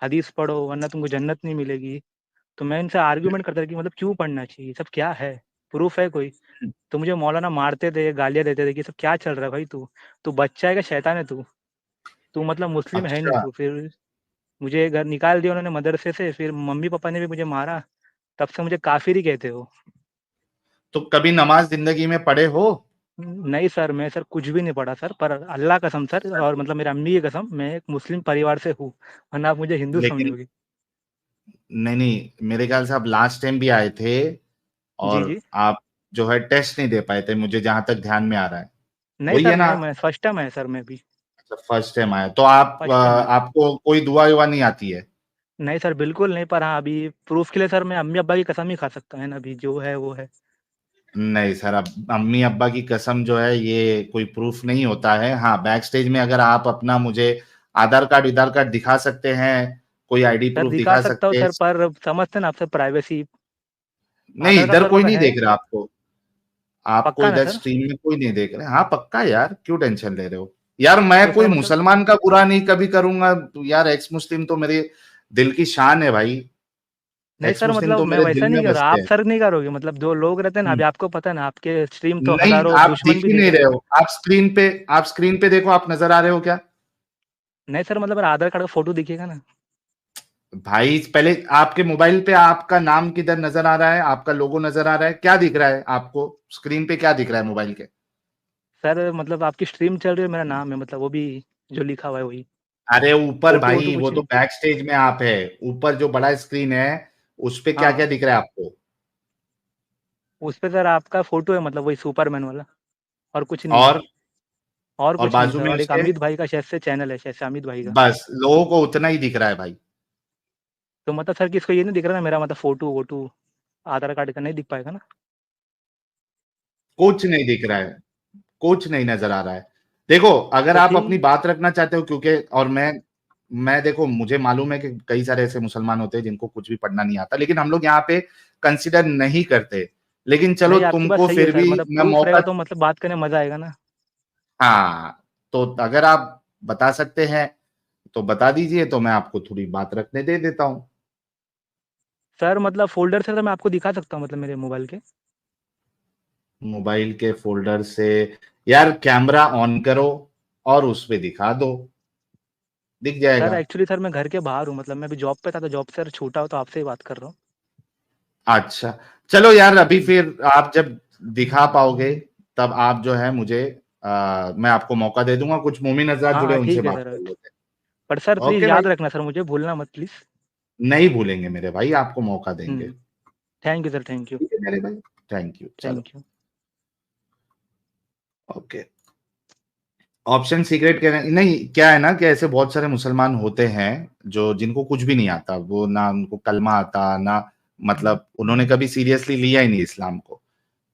हदीस पढ़ो, वरना तुमको जन्नत नहीं मिलेगी। तो मैं इनसे आर्ग्यूमेंट करता था कि मतलब क्यों पढ़ना चाहिए, ये सब क्या है, प्रूफ है कोई। तो मुझे मौलाना मारते थे, गालियाँ देते थे कि ये सब क्या चल रहा है भाई, तू तू बच्चा है क्या, शैतान है तू, तू मतलब मुस्लिम है नहीं अच्छा तू फिर। मुझे घर निकाल दिया उन्होंने मदरसे से, फिर मम्मी पापा ने भी मुझे मारा, तब से मुझे काफिर ही कहते हो। तो कभी नमाज जिंदगी में पढ़े हो? नहीं सर, मैं सर कुछ भी नहीं पढ़ा सर, पर अल्लाह कसम सर, और मतलब मेरी अम्मी की कसम, मैं एक मुस्लिम परिवार से हूँ, वरना आप मुझे हिंदू लेकिन समझोगे। नहीं नहीं, मेरे ख्याल से आप लास्ट टाइम भी आए थे जी और जी। आप जो है टेस्ट नहीं दे पाए थे, मुझे जहां तक ध्यान में आ रहा है। नहीं वही सर, है ना? मैं फर्स्ट टाइम आया सर, मैं भी फर्स्ट टाइम आए तो आप फर्स्ट टाइम आया। आपको कोई दुआ युआ नहीं आती है? नहीं सर, बिल्कुल नहीं, पर हाँ अभी प्रूफ के लिए सर मैं अम्मी अब्बा की कसम ही खा सकता है ना, अभी जो है वो है। नहीं सर, अब अम्मी अब्बा की कसम जो है ये कोई प्रूफ नहीं होता है। हाँ, बैक स्टेज में अगर आप अपना मुझे आधार कार्ड दिखा सकते हैं, कोई आईडी सर प्रूफ दिखा दिखा सकता हूँ सकते हैं। सर, पर समझते ना आप सर, प्राइवेसी। नहीं, आधार कार्ड इधर सर कोई मतलब नहीं है। देख रहा आपको। आपको पक्का ना इधर सर? स्ट्रीम में कोई नहीं देख रहा। हाँ पक्का यार, क्यों टेंशन ले रहे हो? यार मैं तो कोई सर मतलब, मुसलमान का बुरा नहीं कभी करूंगा। यार एक्स मुस्लिम तो मेरे दिल की शान है भाई। नहीं एक्स सर मुस्लिम मतलब तो मैं मेरे वैसा दिल नहीं में कर रहा, बसते आप हैं। सर नहीं करोगे, मतलब जो लोग रहते हैं ना, हम्म। अभी आपको पता है ना, आपके स्ट्रीम तो नहीं, हजारों आप दुश्मन दिख भी ही देख नहीं रहे रहे हैं। हो। आप स्क्रीन पे देखो, आप नजर आ रहे हो क्या? नहीं सर, मतलब आधार कार्ड का फोटो दिखेगा ना। भाई पहले आपके मोबाइल पे आपका नाम किधर नजर आ रहा है? आपका लोगो नजर आ रहा है? क्या दिख रहा है आपको स्क्रीन पे? क्या दिख रहा है मोबाइल के? सर मतलब आपकी स्ट्रीम चल रही है, मेरा नाम है, मतलब वो भी जो लिखा हुआ है वही। अरे ऊपर फोटो वोटो भाई, वो कुछ तो नहीं। बैक स्टेज में आप है। ऊपर जो बड़ा स्क्रीन है उस पे क्या क्या हाँ, दिख रहा है आपको? उस पे सर आपका फोटो है, मतलब वही सुपरमैन वाला, और कुछ नहीं है। और और और कुछ नहीं बाजू सर, में और एक उसके? अमित भाई का शायद से चैनल है, शायद से अमित भाई का। बस लोगों को उतना ही दिख रहा है भाई। तो मतलब सर किसको ये नहीं दिख रहा ना, मेरा मतलब फोटो वोटो आधार कार्ड का नहीं दिख पाएगा ना। कुछ नहीं दिख रहा है, कुछ नहीं नजर आ रहा है। देखो, अगर तो आप अपनी ठीक। बात रखना चाहते हो, क्योंकि और मैं देखो, मुझे मालूम है कि कई सारे ऐसे मुसलमान होते हैं जिनको कुछ भी पढ़ना नहीं आता, लेकिन हम लोग यहाँ पे कंसिडर नहीं करते। लेकिन चलो नहीं, आपकी बात तुमको सही है फिर सर, भी मतलब मैं प्रूफ मौका। रहेगा तो मतलब बात करने में मजा आएगा ना। हाँ, तो अगर आप बता सकते हैं तो बता दीजिए, तो मैं आपको थोड़ी बात रखने दे देता हूँ। सर मतलब फोल्डर से तो मैं आपको दिखा सकता हूँ, मतलब मेरे मोबाइल के। मोबाइल के फोल्डर से? यार कैमरा ऑन करो और उस पे दिखा दो, दिख सर जाएगा। एक्चुअली सर मैं घर के बाहर हूँ, मतलब मैं अभी जॉब पे था, तो जॉब से छूटा हो तो आपसे ही बात कर रहा हूँ। अच्छा, चलो यार, अभी फिर आप जब दिखा पाओगे तब आप जो है मुझे मैं आपको मौका दे दूंगा। कुछ मोमिन हजरात हाँ जुड़े, हाँ उनसे ठीक है बात सर, कर लेते पर सर हैं। प्लीज ओके भाई। याद रखना सर, मुझे भूलना मत प्लीज। नहीं भूलेंगे मेरे भाई, आपको मौका देंगे। Thank you sir, thank you. ठीक है मेरे भाई। थैंक यू, चलो। Thank you. Okay. Option secret कह रहे हैं? नहीं, क्या है ना कि ऐसे बहुत सारे मुसलमान होते हैं जो जिनको कुछ भी नहीं आता, वो ना उनको कलमा आता ना, मतलब उन्होंने कभी सीरियसली लिया ही नहीं इस्लाम को।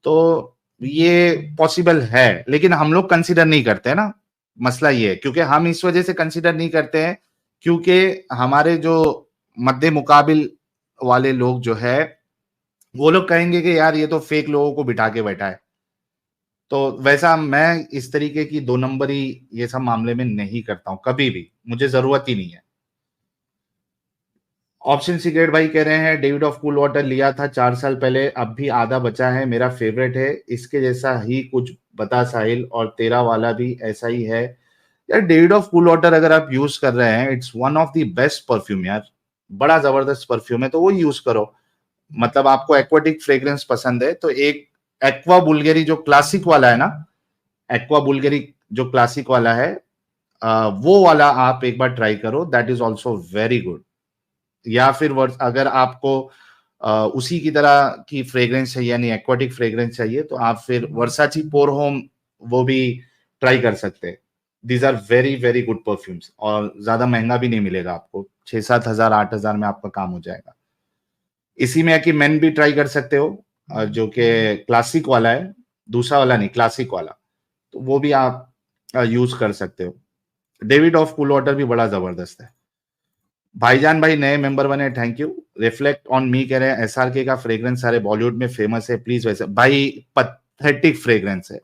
तो ये पॉसिबल है, लेकिन हम लोग कंसिडर नहीं करते हैं ना। मसला ये है, क्योंकि हम इस वजह से कंसिडर नहीं करते हैं क्योंकि हमारे जो मद्दे मुकाबिल वाले लोग जो है, वो लोग कहेंगे कि यार ये तो फेक लोगों को बिठा के बैठा है। तो वैसा मैं इस तरीके की दो नंबरी ये सब मामले में नहीं करता हूं कभी भी, मुझे जरूरत ही नहीं है। ऑप्शन सीक्रेट भाई कह रहे हैं डेविड ऑफ कूल वाटर लिया था 4 साल पहले, अब भी आधा बचा है, मेरा फेवरेट है, इसके जैसा ही कुछ बता साहिल, और तेरा वाला भी ऐसा ही है। यार डेविड ऑफ कूल वाटर अगर आप यूज कर रहे हैं, it's one of the best perfume यार। बड़ा जबरदस्त परफ्यूम है, तो वो यूज करो। मतलब आपको एक्वाटिक फ्रेग्रेंस पसंद है तो एक एक्वा बुल्गेरी जो क्लासिक वाला है ना, एक्वा बुल्गेरी जो क्लासिक वाला है, वो वाला आप एक बार ट्राई करो, that is also very good. या फिर अगर आपको उसी की तरह की फ्रेग्रेंस चाहिए, यानी एक्वाटिक फ्रेग्रेंस चाहिए, तो आप फिर वर्साची पोर होम वो भी ट्राई कर सकते हैं। These are very very good perfumes, और ज्यादा महंगा भी नहीं मिलेगा आपको, 6-7 हजार 8 हजार में आपका काम हो जाएगा। इसी में है कि मेन भी ट्राई कर सकते हो, जो कि क्लासिक वाला है, दूसरा वाला नहीं, क्लासिक वाला, तो वो भी आप यूज कर सकते हो। डेविड ऑफ कूल वाटर भी बड़ा जबरदस्त है। भाईजान भाई नए मेंबर बने, thank you. Reflect on me कह रहे हैं एसआरके का फ्रेग्रेंस सारे बॉलीवुड में फेमस है, प्लीज वैसे भाई पथेटिक फ्रेग्रेंस है।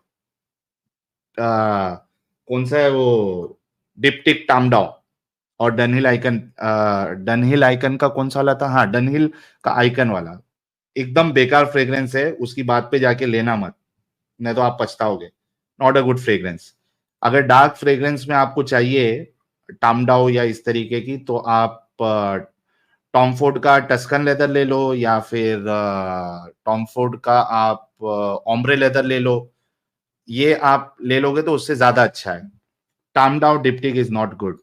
कौन सा है वो? डिप्टिक टामडाउ और डनहिल आइकन। डनहिल आइकन का कौन सा वाला था? हाँ, डनहिल का आइकन वाला एकदम बेकार फ्रेग्रेंस है, उसकी बात पे जाके लेना मत, नहीं तो आप पछताओगे। Not a good fragrance. अगर डार्क फ्रेग्रेंस में आपको चाहिए टामडाउ या इस तरीके की, तो आप टॉम फोर्ड का टस्कन लेदर ले लो, या फिर टॉम फोर्ड का आप ओम्ब्रे लेदर ले लो, ये आप ले लोगे तो उससे ज्यादा अच्छा है। टार्म डाउन डिप्टिक इज नॉट गुड,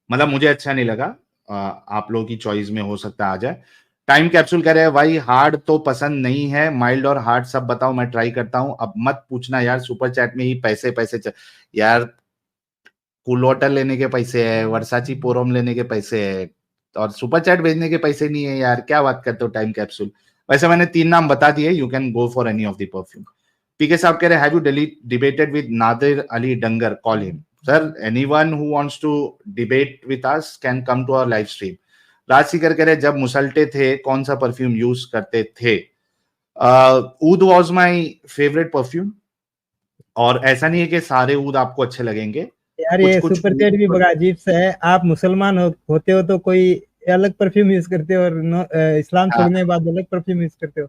मतलब मुझे अच्छा नहीं लगा, आप लोगों की चॉइस में हो सकता है आ जाए। टाइम कैप्सूल कह रहे हैं भाई हार्ड तो पसंद नहीं है, माइल्ड और हार्ड सब बताओ, मैं ट्राई करता हूं। अब मत पूछना यार, सुपर चैट में ही पैसे पैसे यार, कूल वाटर लेने के पैसे है, वर्साची पोरोम लेने के पैसे है, और सुपर चैट भेजने के पैसे नहीं है यार, क्या बात करते हो टाइम कैप्सूल। वैसे मैंने 3 नाम बता दिए, you can go for any of the perfume. PK साहब कह रहे हैं have you debated with Nadir Ali डंगर, call him. Sir anyone who wants to debate with us can come to our live stream. Raj seeker कह रहे जब मुसल्टे थे कौन सा परफ्यूम यूज करते थे? ऊद वाज माय फेवरेट परफ्यूम, और ऐसा नहीं है कि सारे ऊद आपको अच्छे लगेंगे। यार ये सुपर चैट भी बड़ा अजीब सा है, आप मुसलमान होते हो तो कोई अलग परफ्यूम यूज करते हो, और इस्लाम छोड़ने के बाद अलग परफ्यूम यूज करते हो।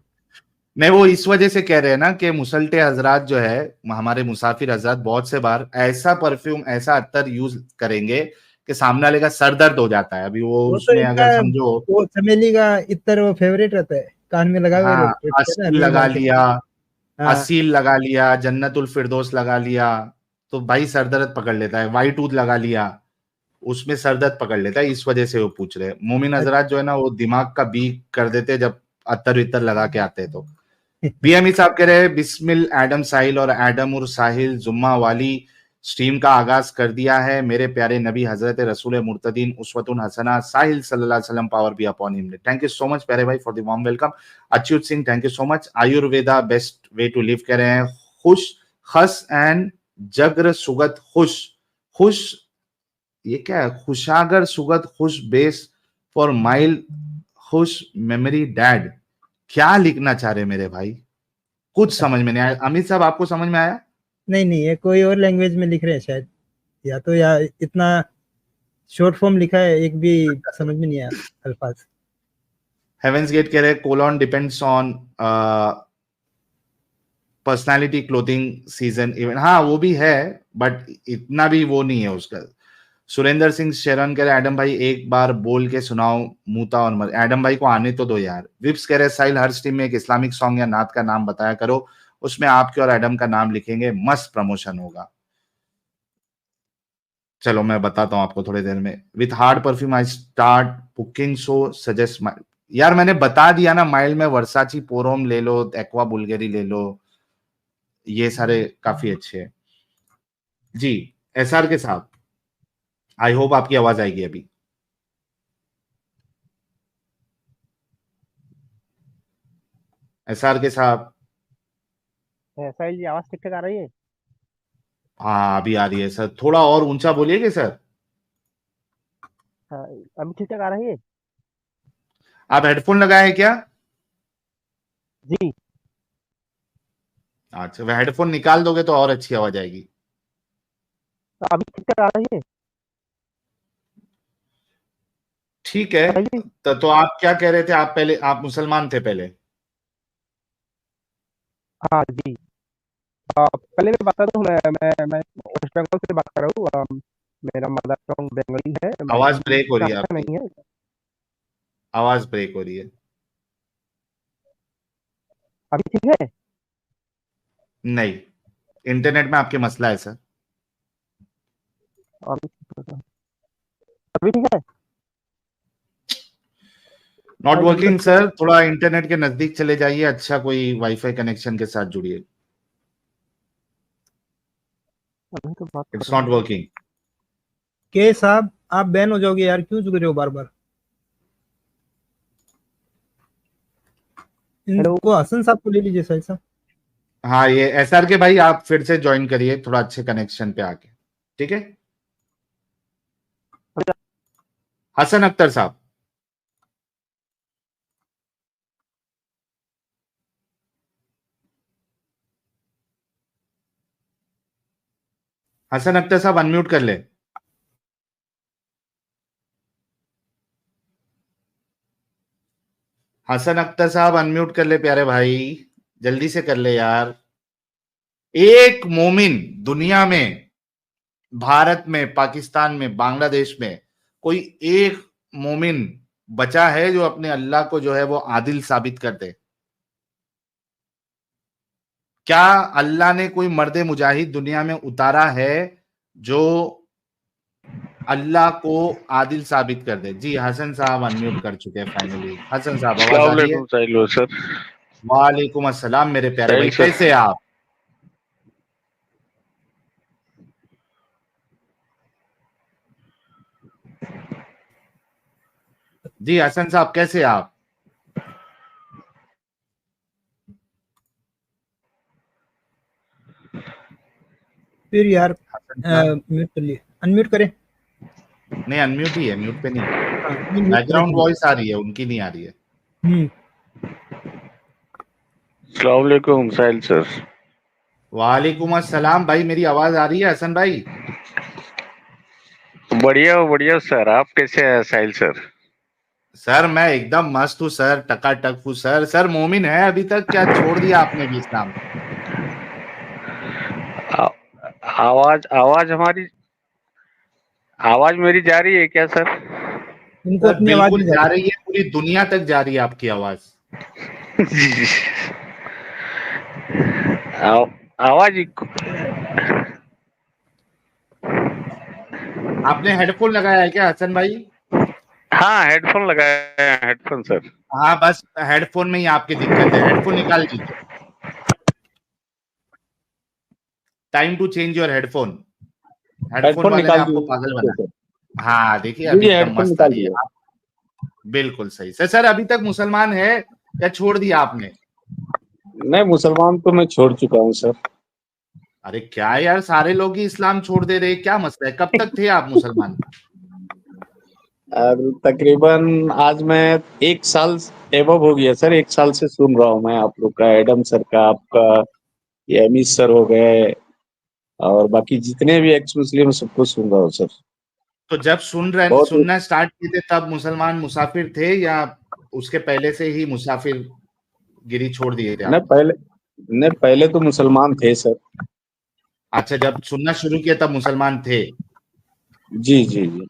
नहीं, वो इस वजह से कह रहे हैं ना कि मुसल्टे हजरात जो है, हमारे मुसाफिर हजरात बहुत से बार ऐसा परफ्यूम, ऐसा अत्तर यूज करेंगे कि सामने वाले का सर दर्द हो जाता है। अभी वो उसमें तो अगर समझो, वो चमेली का इत्र वो फेवरेट रहता है, कान में लगा हुए असील लगा लिया, असील लगा लिया, जन्नतुल फिरदौस लगा लिया, तो भाई सर दर्द पकड़ लेता है। व्हाइट ऊद लगा लिया, उसमें सर दर्द पकड़ लेता है, इस वजह से वो पूछ रहे हैं। मोमिन हजरात जो है ना, वो दिमाग का बीक कर देते जब अत्तर वित्तर लगा के आते हैं। तो बीएमई साहब कह रहे हैं बिस्मिल एडम साहिल और एडम और साहिल जुम्मा वाली स्ट्रीम का आगाज कर दिया है। मेरे प्यारे नबी हजरत रसूल मुर्तदीन उस्वतुन हसना साहिल सल्लल्लाहु अलैहि वसल्लम power be upon him. Thank you so much प्यारे भाई for the warm welcome. Achyut Singh thank you so much. Ayurveda best way to live कह रहे हैं। खुश हस एंड जग्र सुगत खुश, खुश ये क्या है? खुशागर सुगत खुश बेस फॉर माइल खुश मेमोरी डैड। क्या लिखना चाह रहे मेरे भाई, कुछ समझ में नहीं आया। अमित साहब आपको समझ में आया? नहीं ये कोई और लैंग्वेज में लिख रहे हैं शायद, या तो या इतना शॉर्ट फॉर्म लिखा है, एक भी समझ में नहीं आया अल्फाज। हेवेंस गेट कह रहे colon depends on personality clothing season event. हाँ वो भी है, बट इतना भी वो नहीं है उसका। सुरेंद्र सिंह शेरन कह रहे एडम भाई एक बार बोल के सुनाओ मूता और मर। एडम भाई को आने तो दो यार। विप्स कह रहे साहिल हर स्ट्रीम में एक इस्लामिक सॉन्ग या नात का नाम बताया करो, उसमें आपके और एडम का नाम लिखेंगे, मस्त प्रमोशन होगा। चलो मैं बताता हूं आपको थोड़ी देर में। With hard perfume I start booking so suggest यार मैंने बता दिया ना, माइल्ड में वर्साची पोरोम ले लो, एक्वा बुल्गारी ले लो, ये सारे काफी अच्छे हैं जी। एसआर के साथ आई होप आपकी आवाज आएगी अभी। एसआर के साथ साहिल जी आवाज ठीक ठाक आ रही है? हाँ अभी आ रही है सर, थोड़ा और ऊंचा बोलिएगा सर। हाँ, अभी ठीक ठाक आ रही है? आप हेडफोन लगाए हैं क्या? जी। अच्छा, वह हेडफोन निकाल दोगे तो और अच्छी आवाज आएगी। तो अभी ठीक ठाक आ रही है? ठीक है, तो आप क्या कह रहे थे? आप पहले आप मुसलमान थे पहले? हाँ जी। पहले मैं बता दूं, मैं वेस्ट बंगाल से बात कर रहा हूँ। मेरा मदर टंग बंगाली है। आवाज ब्रेक हो रही है आपकी, नहीं है, आवाज ब्रेक हो रही है। अभी ठीक है? नहीं, इंटरनेट में आपके मसला है सर। अभी ठीक है? नॉट वर्किंग सर, थोड़ा इंटरनेट के नजदीक चले जाइए, अच्छा कोई वाईफाई कनेक्शन के साथ जुड़िए। It's not working. के साहब आप बैन हो जाओगे यार, क्यों जुड़ रहे हो बार बार? इनको हसन साहब को ले लीजिए साहिल साहब। हाँ ये एसआर के भाई आप फिर से ज्वाइन करिए थोड़ा अच्छे कनेक्शन पे आके, ठीक है? हसन अख्तर साहब, हसन अख्तर साहब अनम्यूट कर ले। हसन अख्तर साहब अनम्यूट कर ले प्यारे भाई, जल्दी से कर ले यार। एक मोमिन दुनिया में, भारत में, पाकिस्तान में, बांग्लादेश में कोई एक मोमिन बचा है जो अपने अल्लाह को जो है वो आदिल साबित कर दे? क्या अल्लाह ने कोई मर्दे मुजाहिद दुनिया में उतारा है जो अल्लाह को आदिल साबित कर दे? जी हसन साहब अनम्यूट कर चुके हैं फाइनली। हसन साहब आवाज आ रही है? अस्सलामुअलैकुम सर। वालेकुम अस्सलाम मेरे प्यारे भाई, सर। कैसे हैं आप? जी हसन साहब कैसे हैं आप? फिर यार हसन साहब म्यूट कर लिए, अनम्यूट करें। नहीं, अनम्यूट ही है, म्यूट पे नहीं। हाँ, नहीं, म्यूट बैकग्राउंड करें। वॉइस आ रही है, उनकी नहीं आ रही है। अस्सलामुअलैकुम साहिल सर। वालेकुम अस्सलाम भाई, मेरी आवाज आ रही है हसन भाई? बढ़िया सर, आप कैसे हैं साहिल सर? सर मैं एकदम मस्त हूँ सर, टकाटक हूँ सर। सर मोमिन है अभी तक, क्या छोड़ दिया आपने भी इस्लाम? आवाज आवाज मेरी जा रही है क्या सर? उनको सर अपनी आवाज बिल्कुल नहीं जा जा रही है, पूरी दुनिया तक जा रही है आपकी आवाज। जी। आवाज आपने हेडफोन लगाया है क्या हसन भाई? हाँ, हेडफोन लगाया है, हेडफोन सर। हाँ बस हेडफोन में ही आपकी दिक्कत है, हेडफोन निकाल लीजिए। Time to change your headphone. Headphone वाले ने निकाल आपको पागल बना। दीजिए। हाँ देखिए जी अभी एकदम हेडफोन मस्त आ निकाल रही है दिया। आप। बिल्कुल सही। सर अभी तक मुसलमान है या छोड़ दिया आपने? नहीं, मुसलमान तो मैं छोड़ चुका हूँ सर। अरे क्या यार, सारे लोग ही इस्लाम छोड़ दे रहे, क्या मसला है? कब तक थे आप मुसलमान? तकरीबन आज मैं 1 साल एबव हो गया सर। 1 साल से सुन रहा हूँ मैं आप लोग का, एडम सर का, आपका, ये अमित सर हो गए और बाकी जितने भी एक्स मुस्लिम सबको सुन रहा हूँ सर। तो जब बहुत सुनना स्टार्ट किए थे तब मुसलमान मुसाफिर थे या उसके पहले से ही मुसाफिर गिरी छोड़ दिए थे आपने? पहले तो मुसलमान थे सर। अच्छा, जब सुनना शुरू किया तब मुसलमान थे? जी जी जी।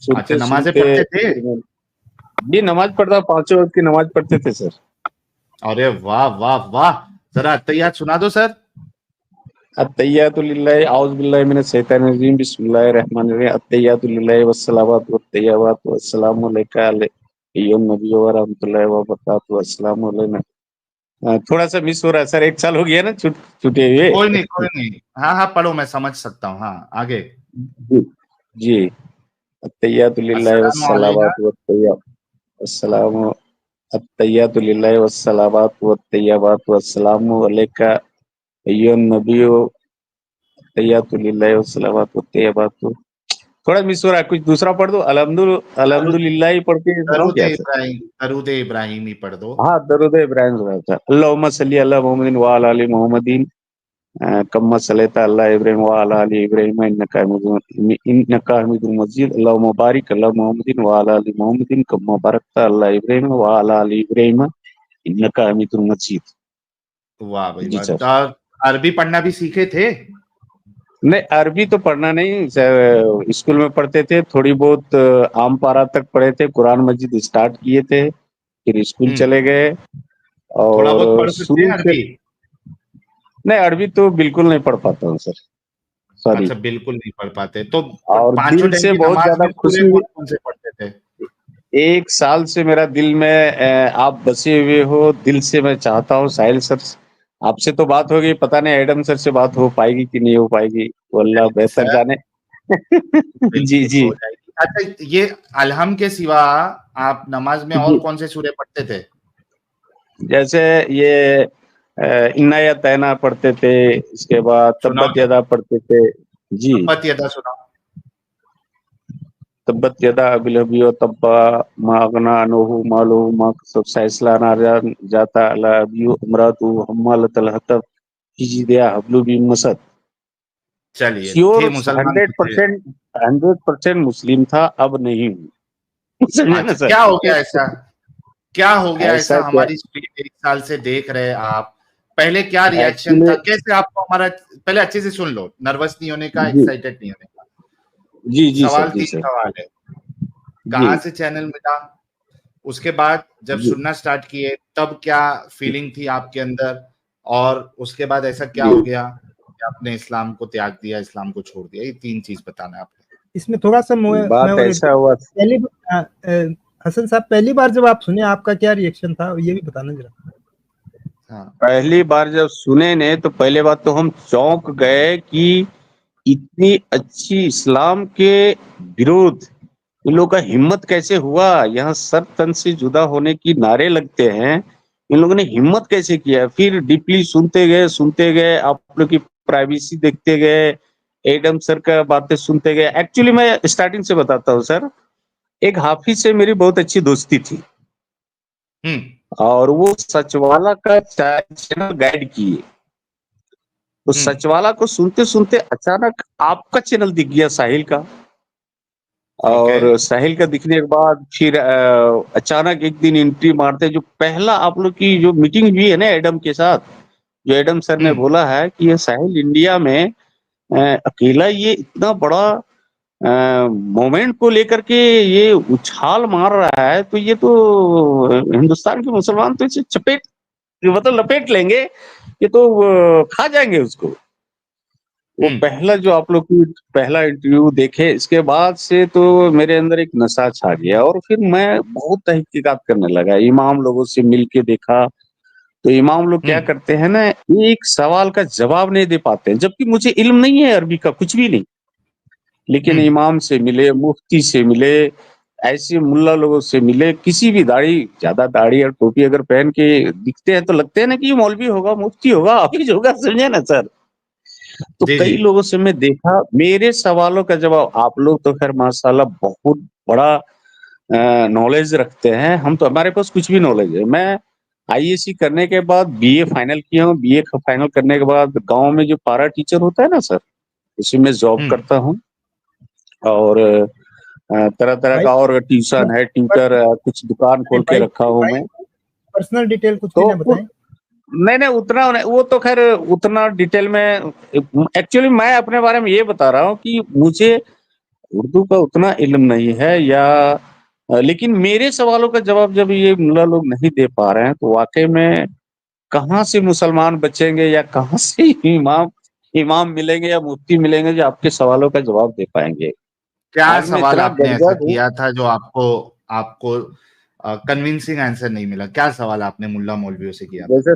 अच्छा, सुनते नमाजें सुनते पढ़ते थे? जी नमाज पढ़ता, 5 वक्त की नमाज पढ़ते थे सर। अरे वाह वाह वाह, जरा अत्तहियात सुना दो सर। अत्तहियातु लिल्लाहि औज़ु बिल्लाहि मिनश शैतानिर रजीम बिस्मिल्लाहिर रहमानिर रहीम अत्तहियातु लिल्लाहि वस्सलावातु वत्तय्यिबातु वस्सलामु अलैका अय्युहन नबिय्यु व रहमतुल्लाहि व बरकातुहू अस्सलामु अलैना। थोड़ा सा मिस हो रहा है सर, 1 साल हो गया ना छूटे हुए। कोई नहीं। हाँ हाँ पढ़ो, मैं समझ सकता हूँ। हाँ आगे। जी जी। अत्तहियातु लिल्लाहि अस्सलामु अलैना। वस्सलावातु वस्सलामु अत्तहियातु लिल्लाहि वस्सलावातु वत्तय्यिबातु वस्सलामु अलैका अय्युहन नबिय्यु अत्तहियातु लिल्लाहि वस्सलावातु वत्तय्यिबातु। थोड़ा मिस हो रहा है, कुछ दूसरा पढ़ दो। अल्हम्दुलिल्लाह ही पढ़ के सुनाऊं क्या सर? दरूद इब्राहिम ही पढ़ दो। हाँ, दरूद इब्राहिम सुना था। अल्लाहुम्मा सल्ली अला मुहम्मदिन व अला आलि मुहम्मदिन कम्मा सल्लैता अला इब्राहिम व अला आलि इब्राहिम इन्नका हमीदुम मजीद। अल्लाहुम्मा बारिक अला मुहम्मदिन व अला आलि मुहम्मदिन कम्मा बारकता अला इब्राहिम व अला आलि इब्राहिम इन्नका हमीदुम मजीद। वाह भाई जी वाह। सर। तो अरबी पढ़ना भी सीखे थे? नहीं, अरबी तो पढ़ना नहीं सर, स्कूल में पढ़ते थे, थोड़ी बहुत आम पारा तक पढ़े थे, कुरान मजीद स्टार्ट किए थे, फिर स्कूल चले गए थोड़ा बहुत और पढ़ सकते हैं शुरू से अरबी? नहीं, अरबी तो बिल्कुल नहीं पढ़ पाता हूँ सर, सॉरी। अच्छा, बिल्कुल नहीं पढ़ पाते तो? और पांचों दिल टाइम से की बहुत नमाज ज्यादा में सूरे खुशी हुई। कौन कौन से पढ़ते थे? 1 साल से मेरा दिल में आप बसे हुए हो, दिल से मैं चाहता हूँ साहिल सर, आपसे तो बात हो गई, पता नहीं एडम सर से बात हो पाएगी कि नहीं हो पाएगी, वो अल्लाह जाएगी बेहतर सर, जाने। जी बिल्कुल जी हो जाएगी। अच्छा, ये अलहम के सिवा आप नमाज में और जी। कौन से सूरे पढ़ते थे? जैसे ये इन्ना या तैना पढ़ते थे, इसके बाद सुनाओ तब्बत ना, यदा पढ़ते थे। जी। तब्बत यदा सुनाओ। तब्बत यदा अबी लहबी व तब्बा मा अगना अन्हु मालुहु मा कसब सयस्ला नारन जाता अला अबी इमरातु हम्मालतल हतब फी जिदिहा हब्लुम मिन मसद। चलिए, श्योर थे मुसलमान तो थे। 100% मुस्लिम था, अब नहीं हूँ। समझे ना अच्छा, सर? क्या हो गया ऐसा? क्या हो गया ऐसा ऐसा? क्या, हमारी स्क्रीन 1 साल से देख रहे आप, पहले क्या रिएक्शन एक्चुअली था? कैसे आपको हमारा, पहले अच्छे से सुन लो, नर्वस नहीं होने का, जी एक्साइटेड नहीं होने का। जी जी सर, सवाल जी 3 सर। सवाल है। कहाँ जी से चैनल मिला, उसके बाद जब जी सुनना स्टार्ट किए तब क्या फीलिंग थी आपके अंदर, और उसके बाद ऐसा क्या जी हो गया कि आपने इस्लाम को त्याग दिया, इस्लाम को छोड़ दिया? ये 3 चीज बताना है आपने। इसमें थोड़ा सा मैं बात और ऐसा हुआ। पहली हसन साहब, पहली बार जब आप सुने आपका क्या रिएक्शन था, ये भी बताना जरा। हाँ। पहली बार जब सुने ने तो पहले बात तो हम चौंक गए कि इतनी अच्छी इस्लाम के विरोध इन लोगों का हिम्मत कैसे हुआ। यहाँ सर तन से जुदा होने की नारे लगते हैं, इन लोगों ने हिम्मत कैसे किया। फिर डीपली सुनते गए, आप लोग की प्राइवेसी देखते गए, एडम सर का बातें सुनते गए। एक्चुअली मैं स्टार्टिंग से बताता हूँ सर, एक हाफिज से मेरी बहुत अच्छी दोस्ती थी और वो सचवाला का चैनल गाइड किए। तो सचवाला को सुनते सुनते अचानक आपका चैनल दिख गया, साहिल का। और साहिल का दिखने के बाद फिर अचानक एक दिन एंट्री मारते, जो पहला आप लोग की जो मीटिंग हुई है ना एडम के साथ, जो एडम सर ने बोला है कि ये साहिल इंडिया में अकेला ये इतना बड़ा मोमेंट को लेकर के ये उछाल मार रहा है, तो ये तो हिंदुस्तान के मुसलमान तो इसे चपेट मतलब लपेट लेंगे, ये तो खा जाएंगे उसको। वो पहला जो आप लोग की पहला इंटरव्यू देखे, इसके बाद से तो मेरे अंदर एक नशा छा गया और फिर मैं बहुत तहकीकात करने लगा। इमाम लोगों से मिल के देखा तो इमाम लोग क्या करते हैं ना, एक सवाल का जवाब नहीं दे पाते हैं, जबकि मुझे इल्म नहीं है अरबी का कुछ भी नहीं। लेकिन इमाम से मिले, मुफ्ती से मिले, ऐसे मुल्ला लोगों से मिले, किसी भी ज्यादा दाढ़ी और टोपी अगर पहन के दिखते हैं तो लगते हैं ना कि ये मौलवी होगा, मुफ्ती होगा, हाफिज होगा, समझे ना सर। तो कई लोगों से मैं देखा, मेरे सवालों का जवाब, आप लोग तो खैर माशाल्लाह बहुत बड़ा नॉलेज रखते हैं, हम तो हमारे पास कुछ भी नॉलेज है। मैं आईएससी करने के बाद बीए फाइनल किया हूँ। बीए फाइनल करने के बाद गांव में जो पारा टीचर होता है ना सर, उसी में जॉब करता हूँ और तरह तरह का और ट्यूशन है, ट्यूटर, कुछ दुकान खोल के रखा हूँ मैं। पर्सनल डिटेल कुछ भी तो ना बताएं। नहीं उतना नहीं, वो तो खैर उतना डिटेल में, एक्चुअली मैं अपने बारे में ये बता रहा हूँ कि मुझे उर्दू का उतना इल्म नहीं है, या लेकिन मेरे सवालों का जवाब जब ये मुल्ला लोग नहीं दे पा रहे हैं तो वाकई में कहाँ से मुसलमान बचेंगे, या कहाँ से इमाम मिलेंगे या मुफ्ती मिलेंगे जो आपके सवालों का जवाब दे पाएंगे। क्या आज मैं सवाल इतना आपने ऐसा गदगद हूँ। किया था जो आपको आपको कन्विंसिंग आंसर नहीं मिला? क्या सवाल आपने मुल्ला मौलवियों से किया था? जैसे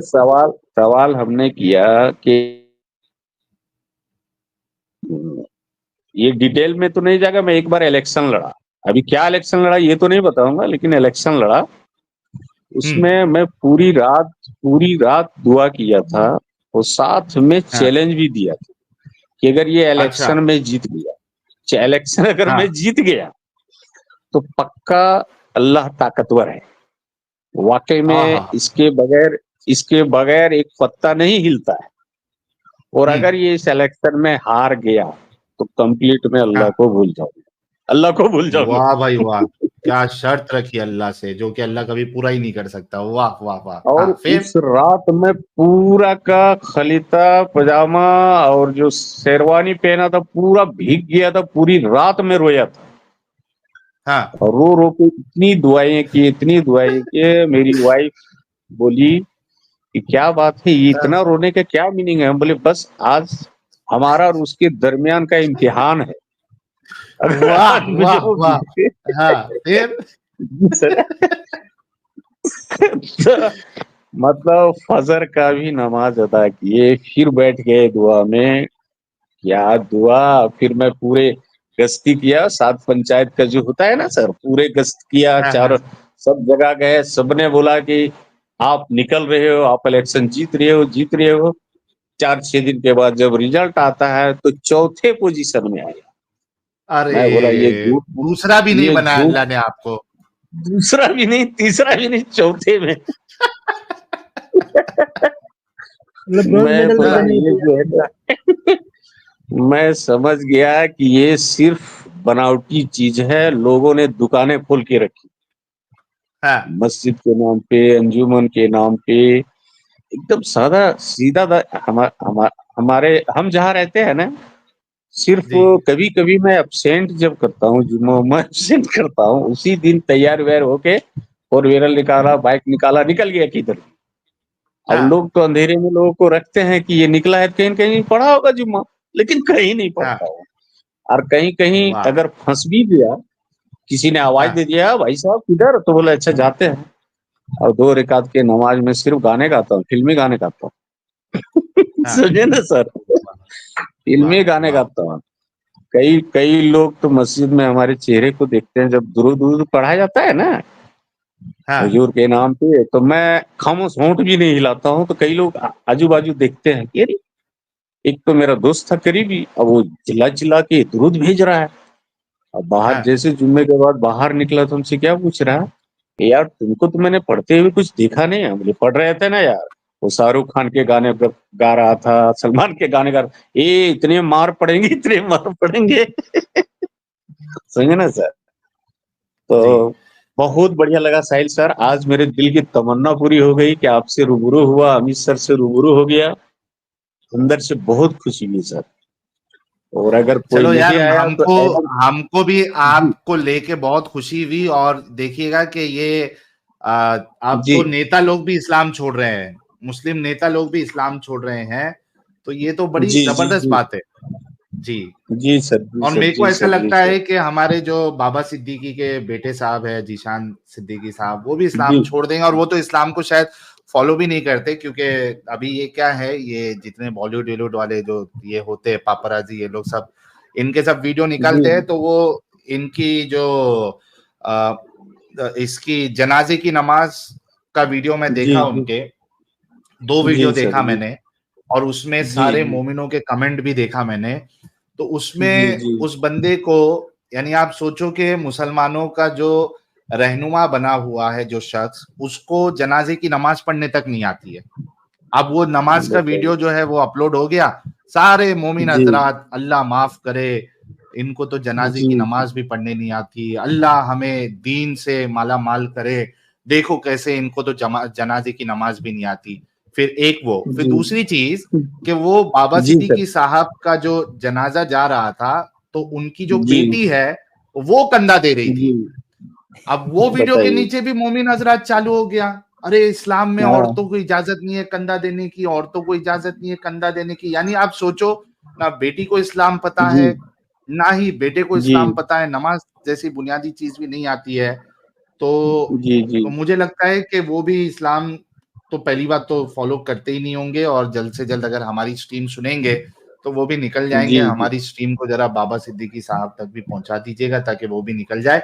सवाल हमने किया कि ये डिटेल में तो नहीं जाएगा, मैं एक बार इलेक्शन लड़ा, अभी क्या इलेक्शन लड़ा ये तो नहीं बताऊंगा, लेकिन इलेक्शन लड़ा, उसमें मैं पूरी रात दुआ किया था और साथ में चैलेंज भी दिया था कि अगर ये इलेक्शन में जीत गया, इलेक्शन अगर मैं जीत गया तो पक्का अल्लाह ताकतवर है, वाकई में इसके बगैर एक पत्ता नहीं हिलता है, और अगर ये इस इलेक्शन में हार गया तो कंप्लीट में अल्लाह को भूल जाऊंगा। वाह भाई वाह, क्या शर्त रखी अल्लाह से, जो कि अल्लाह कभी पूरा ही नहीं कर सकता। वाह वाह वाह। और फिर उस रात में पूरा का खलीता पजामा और जो शेरवानी पहना था पूरा भीग गया था, पूरी रात में रोया था। और रो के इतनी दुआएं की मेरी वाइफ बोली कि क्या बात है, ये इतना रोने का क्या मीनिंग है? हम बोले बस आज हमारा और उसके दरमियान का इम्तिहान है। वाह वाह वाह। फिर मतलब फजर का भी नमाज अदा किए, फिर बैठ गए दुआ में। क्या दुआ, फिर मैं पूरे गश्ती किया, 7 पंचायत का जो होता है ना सर, पूरे गश्त किया, चारों सब जगह गए, सबने बोला कि आप निकल रहे हो, आप इलेक्शन जीत रहे हो। 4-6 दिन के बाद जब रिजल्ट आता है तो चौथे पोजीशन में आया। अरे मैं बोला ये झूठ, दूसरा भी नहीं बनाया अल्लाह ने आपको? दूसरा भी नहीं, तीसरा भी नहीं, चौथे में। मैं बोला ये जो है ना, मैं समझ गया कि ये सिर्फ बनावटी चीज है, लोगों ने दुकानें खोल के रखी, मस्जिद के नाम पे, अंजुमन के नाम पे, एकदम सादा सीधा। हमारे हम जहाँ रहते हैं ना, सिर्फ जी। कभी कभी मैं एब्सेंट जब करता हूँ, जुम्मा मैं एब्सेंट करता हूँ, उसी दिन तैयार व्यार होके फोर व्हीलर निकाला, बाइक निकाला, निकल गया किधर। अब हाँ लोग तो अंधेरे में लोगों को रखते हैं कि ये निकला है, कहीं न कहीं पढ़ा होगा जुम्मा, लेकिन कहीं नहीं हाँ पढ़ता वो। और कहीं-कहीं वाह अगर फँस भी गया, किसी ने आवाज़ हाँ दे दिया, "भाई साहब किधर?" तो बोला, "अच्छा जाते हैं।" और 2 रकात के नमाज़ में सिर्फ गाने गाता हूँ, फ़िल्मी गाने गाता हूँ। हाँ समझे ना सर? वाह फ़िल्मी वाह गाने वाह गाता हूँ। कई कई लोग तो मस्जिद में हमारे चेहरे को देखते हैं, जब दुरूद-वूरूद पढ़ाया जाता है ना, हाँ हुजूर के नाम पे, तो मैं खामोश होंठ भी नहीं हिलाता हूँ, तो कई लोग आजू-बाजू देखते हैं कि अरे! एक तो मेरा दोस्त था करीबी, अब वो चिल्ला-चिल्ला के दुरूद भेज रहा है। अब बाहर हाँ जैसे जुम्मे के बाद बाहर निकला तो उनसे क्या पूछ रहा है, कि यार तुमको तो मैंने पढ़ते हुए कुछ देखा नहीं है। बोले पढ़ रहे थे ना यार, वो शाहरुख खान के गाने गा रहा था, सलमान के गाने गा रहा, ए इतने मार पड़ेंगे, इतने मार पड़ेंगे। समझे ना सर? जी तो बहुत बढ़िया लगा साहिल सर, आज मेरे दिल की तमन्ना पूरी हो गई कि आपसे रूबरू हुआ, अमित सर से रूबरू हो गया। अंदर से बहुत खुशी हुई सर। और अगर कोई चलो यार नहीं आया तो हमको एडम हमको भी जी, आपको लेके बहुत खुशी हुई और देखिएगा कि ये अब जी, तो नेता लोग भी इस्लाम छोड़ रहे हैं, मुस्लिम नेता लोग भी इस्लाम छोड़ रहे हैं, तो ये तो बड़ी जी, जी, जबरदस्त जी। बात है। जी। जी सर, जी और सर, मेरे को जी ऐसा सर, जी लगता सर। है कि हमारे जो बाबा सिद्दीकी के बेटे साहब है, जीशान सिद्दीकी साहब, वो भी इस्लाम जी, छोड़ देंगे और वो तो इस्लाम को शायद फॉलो भी नहीं करते क्योंकि अभी ये क्या है, ये जितने बॉलीवुड वॉलीवुड वाले जो ये होते हैं पापराजी, ये लोग सब इनके सब वीडियो जी, निकालते हैं तो वो इनकी जो अ, इसकी जनाजे की नमाज का वीडियो मैं जी, देखा जी, उनके, 2 वीडियो जी सर, देखा जी, मैंने और उसमें जी, सारे जी, मोमिनों के कमेंट भी देखा मैंने। तो जी, उसमें जी, उस बंदे को यानी आप सोचो कि मुसलमानों का जो रहनुमा बना हुआ है जो शख्स, उसको जनाजे की नमाज पढ़ने तक नहीं आती है। अब वो नमाज का बताइए। वीडियो जो है वो अपलोड हो गया, सारे मोमिन जी, हजरात अल्लाह माफ करे, इनको तो जनाजे जी, की जी, नमाज भी पढ़ने नहीं आती, अल्लाह हमें दीन से माला माल करे, देखो कैसे इनको तो जनाजे की नमाज भी नहीं आती। फिर एक वो, फिर जी, दूसरी चीज कि वो बाबा जी सर, सिद्दीकी साहब का जो जनाजा जा रहा था, तो उनकी जो जी, बेटी है, वो कंधा दे रही जी, थी। अब वो वीडियो के बताइए। नीचे भी मोमिन हजरात चालू हो गया, अरे इस्लाम में हाँ, औरतों को इजाजत नहीं है कंधा देने की, औरतों को इजाजत नहीं है कंधा देने की। यानी आप सोचो, ना बेटी को इस्लाम पता जी, है, ना ही बेटे को जी, इस्लाम पता है, नमाज जैसी बुनियादी चीज भी नहीं आती है। तो, जी, जी, तो मुझे लगता है कि वो भी इस्लाम तो पहली बात तो फॉलो करते ही नहीं होंगे और जल्द से जल्द अगर हमारी स्ट्रीम सुनेंगे तो वो भी निकल जाएंगे। जी, जी, हमारी स्ट्रीम को जरा बाबा सिद्दीकी साहब तक भी पहुंचा दीजिएगा ताकि वो भी निकल जाए।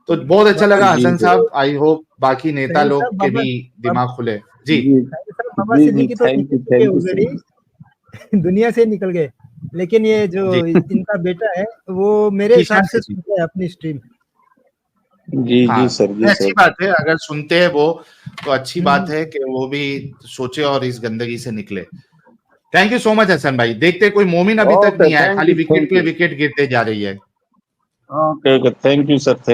तो बहुत अच्छा लगा जी हसन सर, साहब, आई होप बाकी नेता साहिल लोग साहब के बाबा भी बाब, दिमाग खुले। जी जी, साहिल साहब बाबा जी, जी, सिद्दीकी तो निकल चुके थैंक यू सर। ऑलरेडी दुनिया से निकल गए, लेकिन ये जो जी इनका बेटा है वो मेरे हिसाब शीशान से सिद्दीकी, सुनते हैं अपनी स्ट्रीम। जी, जी हाँ सर, जी अच्छी सर। बात है अगर सुनते हैं वो, तो अच्छी बात हम्म, है कि वो भी सोचे और इस गंदगी से निकले। Thank you so much Hasan भाई। देखते कोई मोमिन अभी तक ओके, नहीं आया, थैंक खाली यू, विकेट थैंक पे यू। विकेट गिरते जा रही है। Okay, okay, thank you sir,